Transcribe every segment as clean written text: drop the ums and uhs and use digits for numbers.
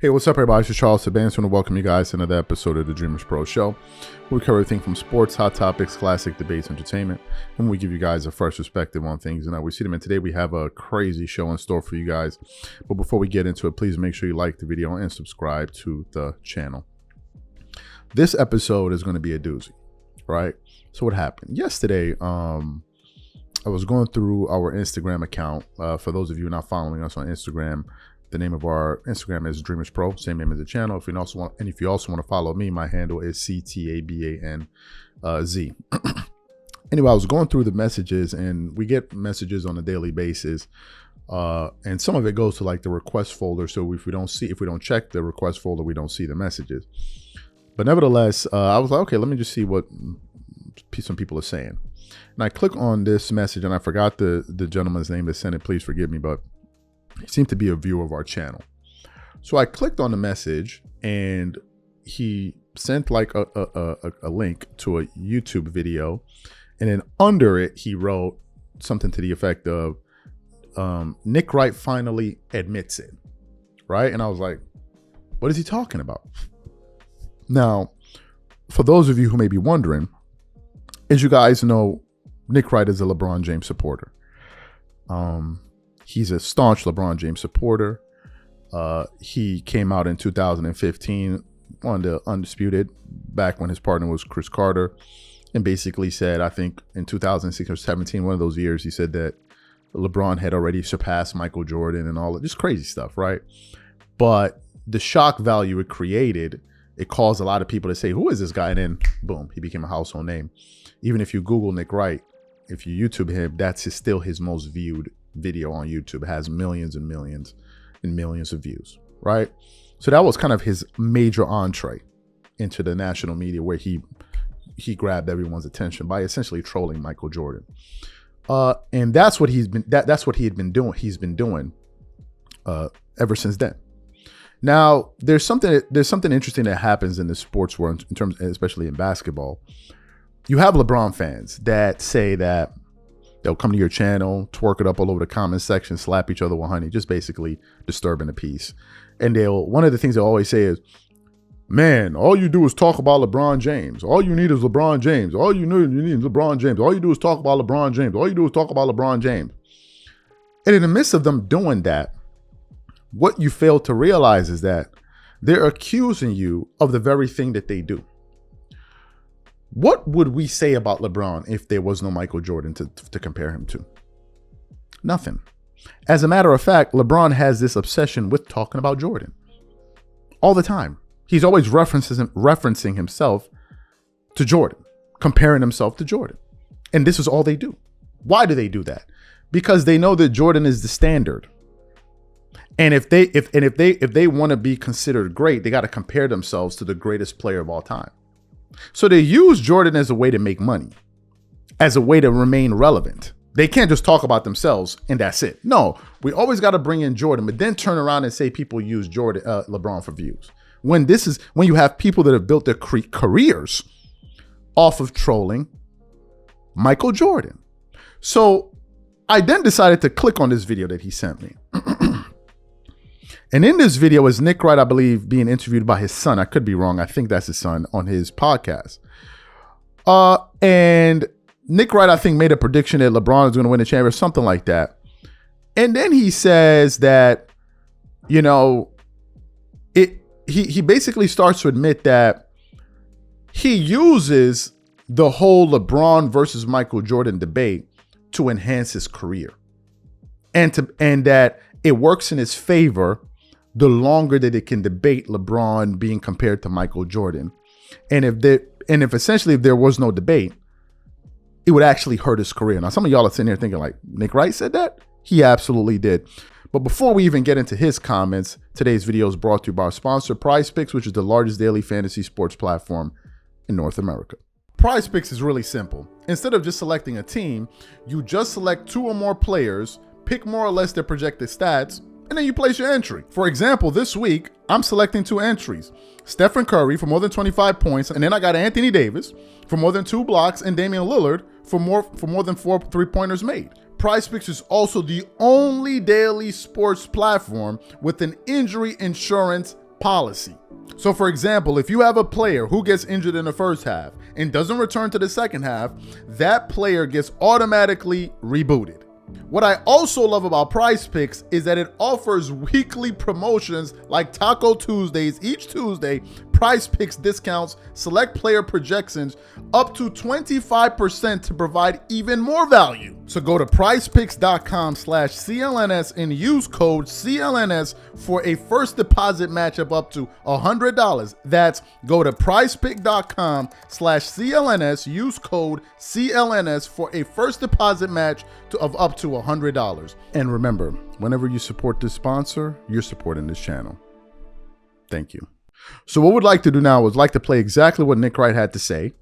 Hey, what's up, everybody? This is Charles Sabans. I want to welcome you guys to another episode of the Dreamers Pro Show. We cover everything from sports, hot topics, classic debates, entertainment, and we give you guys a fresh perspective on things. And we see them. And today we have a crazy show in store for you guys. But before we get into it, please make sure you like the video and subscribe to the channel. This episode is going to be a doozy, right? So what happened yesterday? I was going through our Instagram account. For those of you not following us on Instagram, the name of our Instagram is Dreamers Pro, same name as the channel. If you also want to follow me, my handle is CTABANZ. Anyway, I was going through the messages, and we get messages on a daily basis, and some of it goes to like the request folder. So if we don't check the request folder, we don't see the messages. But nevertheless, I was like, okay, let me just see what some people are saying. And I click on this message, and I forgot the gentleman's name that sent it. Please forgive me, but he seemed to be a viewer of our channel. So I clicked on the message, and he sent like a link to a YouTube video. And then under it, he wrote something to the effect of, Nick Wright finally admits it. Right? And I was like, what is he talking about? Now, for those of you who may be wondering, as you guys know, Nick Wright is a LeBron James supporter. He's a staunch LeBron James supporter. He came out in 2015 on the Undisputed, back when his partner was Chris Carter, and basically said, I think in 2006 or 17, one of those years, he said that LeBron had already surpassed Michael Jordan and all of just crazy stuff, right? But the shock value it created, it caused a lot of people to say, who is this guy? And then boom, he became a household name. Even if you Google Nick Wright, if you YouTube him, that's still his most viewed video on YouTube. It has millions and millions and millions of views, right? So that was kind of his major entree into the national media, where he grabbed everyone's attention by essentially trolling Michael Jordan. And that's what he had been doing. He's been doing ever since then. Now, there's something interesting that happens in the sports world, in terms, especially in basketball. You have LeBron fans that say that they'll come to your channel, twerk it up all over the comment section, slap each other with honey, just basically disturbing the peace. And one of the things they'll always say is, man, all you do is talk about LeBron James. All you need is LeBron James. All you need is LeBron James. All you do is talk about LeBron James. All you do is talk about LeBron James. And in the midst of them doing that, what you fail to realize is that they're accusing you of the very thing that they do. What would we say about LeBron if there was no Michael Jordan to compare him to? Nothing. As a matter of fact, LeBron has this obsession with talking about Jordan all the time. He's always referencing himself to Jordan, comparing himself to Jordan. And this is all they do. Why do they do that? Because they know that Jordan is the standard. And if they want to be considered great, they got to compare themselves to the greatest player of all time. So they use Jordan as a way to make money, as a way to remain relevant. They can't just talk about themselves and that's it. No, we always got to bring in Jordan, but then turn around and say people use LeBron for views. When you have people that have built their careers off of trolling Michael Jordan. So I then decided to click on this video that he sent me. And in this video is Nick Wright, I believe, being interviewed by his son. I could be wrong. I think that's his son, on his podcast. And Nick Wright, I think, made a prediction that LeBron is going to win the championship, something like that. And then he says that, you know, he basically starts to admit that he uses the whole LeBron versus Michael Jordan debate to enhance his career, and that it works in his favor the longer that it can debate LeBron being compared to Michael Jordan. And if there was no debate, it would actually hurt his career. Now, some of y'all are sitting here thinking like, Nick Wright said that? He absolutely did. But before we even get into his comments, today's video is brought to you by our sponsor, PrizePicks, which is the largest daily fantasy sports platform in North America. PrizePicks is really simple. Instead of just selecting a team, you just select two or more players, pick more or less their projected stats, and then you place your entry. For example, this week, I'm selecting two entries. Stephen Curry for more than 25 points, and then I got Anthony Davis for more than 2 blocks, and Damian Lillard for more than 4 3-pointers made. PrizePicks is also the only daily sports platform with an injury insurance policy. So for example, if you have a player who gets injured in the first half and doesn't return to the second half, that player gets automatically rebooted. What I also love about Prize Picks is that it offers weekly promotions like Taco Tuesdays. Each Tuesday, Prize Picks discounts select player projections up to 25% to provide even more value. So go to prizepicks.com/CLNS and use code CLNS for a first deposit matchup up to $100. That's go to prizepicks.com/CLNS, use code CLNS for a first deposit match of up to $100. And remember, whenever you support this sponsor, you're supporting this channel. Thank you. So what we'd like to do now is like to play exactly what Nick Wright had to say,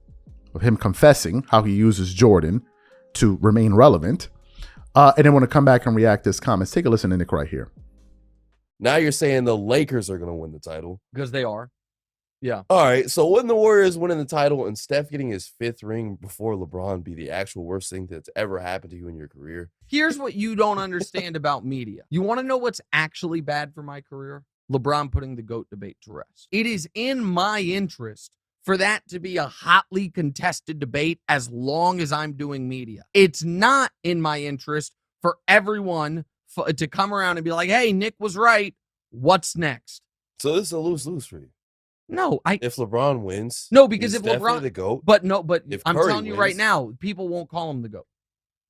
of him confessing how he uses Jordan to remain relevant. And then want to come back and react to his comments. Take a listen to Nick Wright here. Now you're saying the Lakers are going to win the title. Because they are. Yeah. All right. So wouldn't the Warriors winning the title and Steph getting his 5th ring before LeBron be the actual worst thing that's ever happened to you in your career? Here's what you don't understand about media. You want to know what's actually bad for my career? LeBron putting the GOAT debate to rest. It is in my interest for that to be a hotly contested debate as long as I'm doing media. It's not in my interest for everyone to come around and be like, hey, Nick was right. What's next? So this is a lose-lose for you. No, if LeBron wins, no, because if LeBron the GOAT, but if I'm Curry telling you wins, right now, people won't call him the GOAT.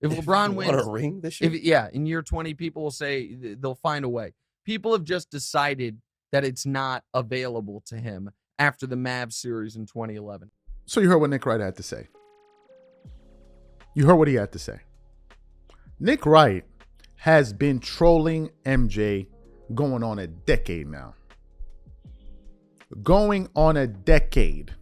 If LeBron wins a ring this year, in year 20, people will say they'll find a way. People have just decided that it's not available to him after the Mavs series in 2011. So you heard what Nick Wright had to say. You heard what he had to say. Nick Wright has been trolling MJ going on a decade now. Going on a decade.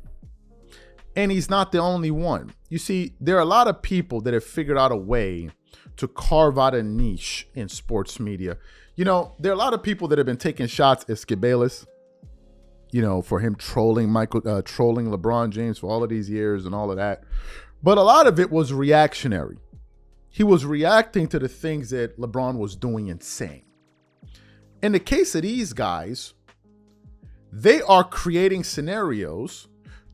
And he's not the only one. You see, there are a lot of people that have figured out a way to carve out a niche in sports media. You know, there are a lot of people that have been taking shots at Skip Bayless, you know, for him trolling trolling LeBron James for all of these years and all of that. But a lot of it was reactionary. He was reacting to the things that LeBron was doing and saying. In the case of these guys, they are creating scenarios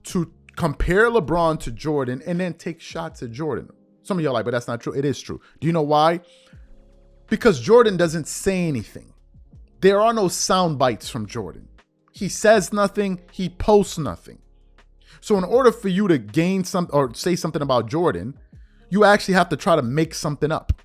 to compare LeBron to Jordan and then take shots at Jordan. Some of y'all are like, but that's not true. It is true. Do you know why? Because Jordan doesn't say anything. There are no sound bites from Jordan. He says nothing. He posts nothing. So in order for you to gain something or say something about Jordan, you actually have to try to make something up,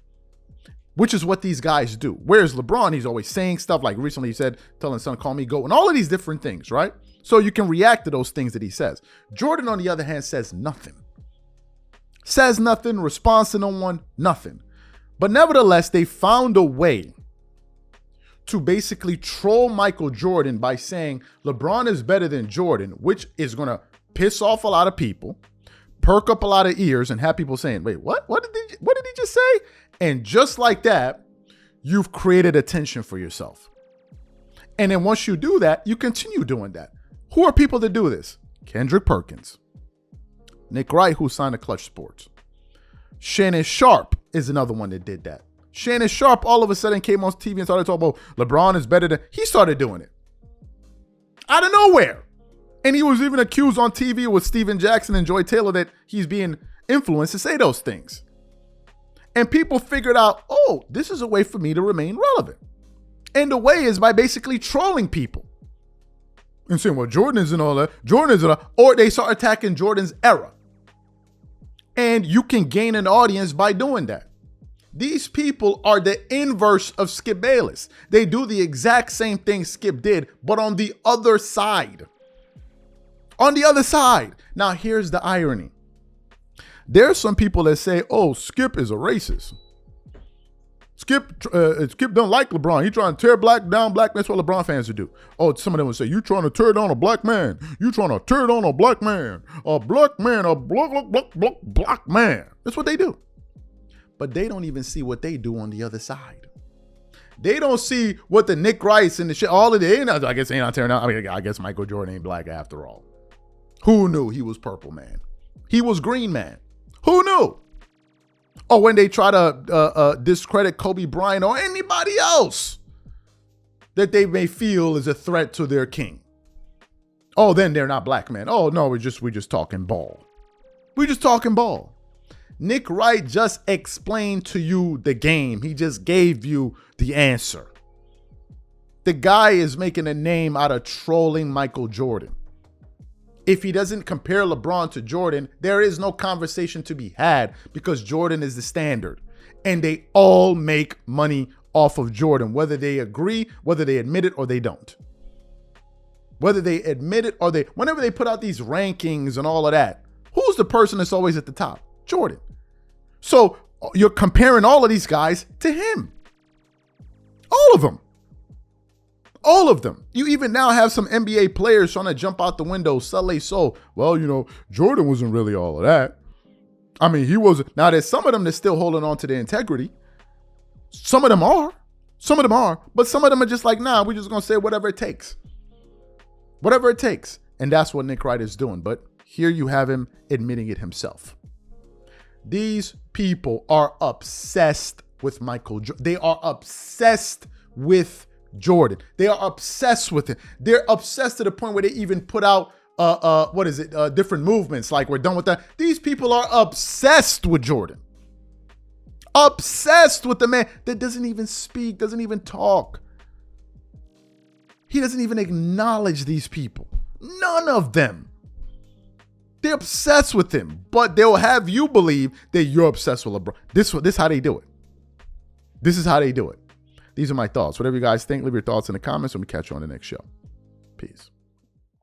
which is what these guys do. Whereas LeBron, he's always saying stuff like recently he said, telling son, call me GOAT, and all of these different things, right? So you can react to those things that he says. Jordan, on the other hand, says nothing. Says nothing, responds to no one, nothing. But nevertheless, they found a way to basically troll Michael Jordan by saying LeBron is better than Jordan, which is going to piss off a lot of people, perk up a lot of ears, and have people saying, wait, what? What did he just say? And just like that, you've created attention for yourself. And then once you do that, you continue doing that. Who are people that do this? Kendrick Perkins, Nick Wright, who signed to Clutch Sports. Shannon Sharp is another one that did that. Shannon Sharp all of a sudden came on TV and started talking about LeBron is better than, he started doing it out of nowhere. And he was even accused on TV with Steven Jackson and Joy Taylor that he's being influenced to say those things. And people figured out, oh, this is a way for me to remain relevant. And the way is by basically trolling people. And saying, well, Jordan isn't all that. Jordan isn't all that. Or they start attacking Jordan's era. And you can gain an audience by doing that. These people are the inverse of Skip Bayless. They do the exact same thing Skip did, but on the other side. On the other side. Now, here's the irony. There are some people that say, oh, Skip is a racist. Skip don't like LeBron. He trying to tear down black. That's what LeBron fans would do. Oh, some of them would say, you trying to tear down a black man. You trying to tear down a black man. A black man, a black man. That's what they do. But they don't even see what they do on the other side. They don't see what the Nick Wrights and the shit, all of the, I guess they ain't not tearing down. I mean, I guess Michael Jordan ain't black after all. Who knew he was purple man? He was green man. Who knew? Or when they try to discredit Kobe Bryant or anybody else, that they may feel is a threat to their king. Oh, then they're not black men. Oh, no, we're just talking ball. We're just talking ball. Nick Wright just explained to you the game. He just gave you the answer. The guy is making a name out of trolling Michael Jordan. If he doesn't compare LeBron to Jordan, there is no conversation to be had because Jordan is the standard. And they all make money off of Jordan, whether they agree, whether they admit it or they don't. Whether they admit it or whenever they put out these rankings and all of that, who's the person that's always at the top? Jordan. So you're comparing all of these guys to him. All of them. All of them. You even now have some NBA players trying to jump out the window, sell a soul. Well, Jordan wasn't really all of that. I mean, he wasn't. Now, there's some of them that's still holding on to their integrity. Some of them are. Some of them are. But some of them are just like, nah, we're just going to say whatever it takes. Whatever it takes. And that's what Nick Wright is doing. But here you have him admitting it himself. These people are obsessed with Michael Jordan. They are obsessed with Jordan. They are obsessed with it. They're obsessed to the point where they even put out different movements like we're done with that. These people are obsessed with Jordan. Obsessed with the man that doesn't even speak, doesn't even talk. He doesn't even acknowledge these people. None of them. They're obsessed with him, but they'll have you believe that you're obsessed with LeBron. This is how they do it. This is how they do it. These are my thoughts. Whatever you guys think, leave your thoughts in the comments and we catch you on the next show. Peace.